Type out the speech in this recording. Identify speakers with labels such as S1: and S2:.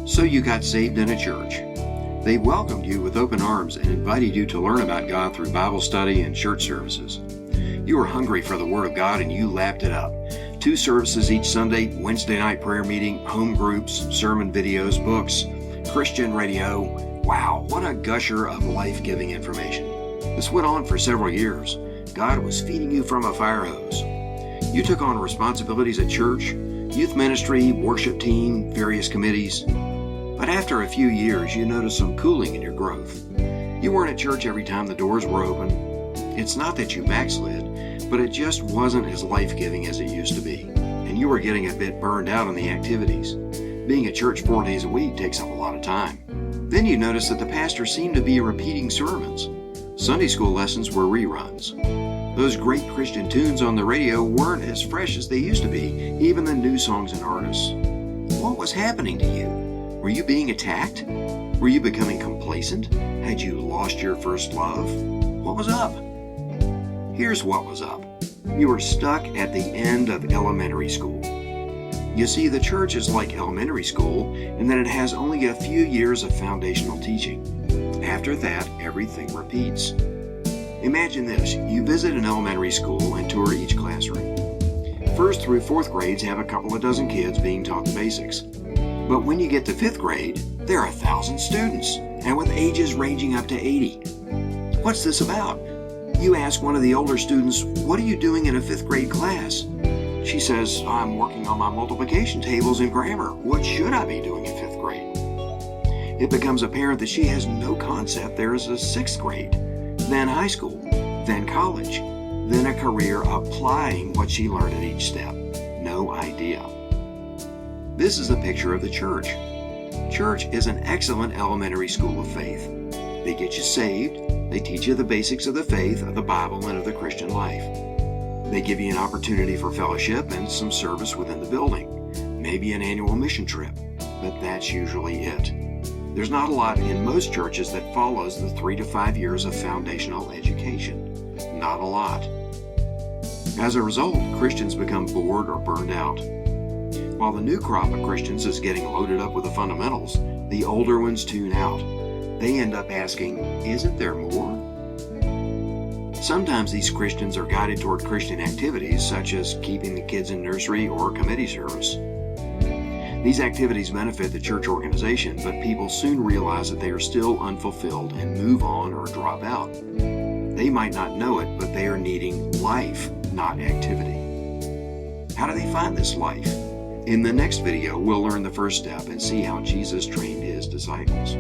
S1: So you got saved in a church. They welcomed you with open arms and invited you to learn about God through Bible study and church services. You were hungry for the Word of God and you lapped it up. 2 services each Sunday, Wednesday night prayer meeting, home groups, sermon videos, books, Christian radio. Wow, what a gusher of life-giving information. This went on for several years. God was feeding you from a fire hose. You took on responsibilities at church, youth ministry, worship team, various committees. But after a few years, you noticed some cooling in your growth. You weren't at church every time the doors were open. It's not that you backslid, but it just wasn't as life-giving as it used to be. And you were getting a bit burned out on the activities. Being at church 4 days a week takes up a lot of time. Then you noticed that the pastor seemed to be repeating sermons. Sunday school lessons were reruns. Those great Christian tunes on the radio weren't as fresh as they used to be, even the new songs and artists. What was happening to you? Were you being attacked? Were you becoming complacent? Had you lost your first love? What was up? Here's what was up. You were stuck at the end of elementary school. You see, the church is like elementary school in that it has only a few years of foundational teaching. After that, everything repeats. Imagine this. You visit an elementary school and tour each classroom. 1st through 4th grades have a couple of dozen kids being taught the basics. But when you get to 5th grade, there are 1,000 students, and with ages ranging up to 80. What's this about? You ask one of the older students, "What are you doing in a 5th grade class?" She says, "I'm working on my multiplication tables and grammar. What should I be doing in 5th grade?" It becomes apparent that she has no concept there is a 6th grade, then high school, then college, then a career applying what she learned at each step. No idea. This is a picture of the church. Church is an excellent elementary school of faith. They get you saved. They teach you the basics of the faith, of the Bible, and of the Christian life. They give you an opportunity for fellowship and some service within the building. Maybe an annual mission trip, but that's usually it. There's not a lot in most churches that follows the 3 to 5 years of foundational education. Not a lot. As a result, Christians become bored or burned out. While the new crop of Christians is getting loaded up with the fundamentals, the older ones tune out. They end up asking, "Isn't there more?" Sometimes these Christians are guided toward Christian activities such as keeping the kids in nursery or committee service. These activities benefit the church organization, but people soon realize that they are still unfulfilled and move on or drop out. They might not know it, but they are needing life, not activity. How do they find this life? In the next video, we'll learn the first step and see how Jesus trained his disciples.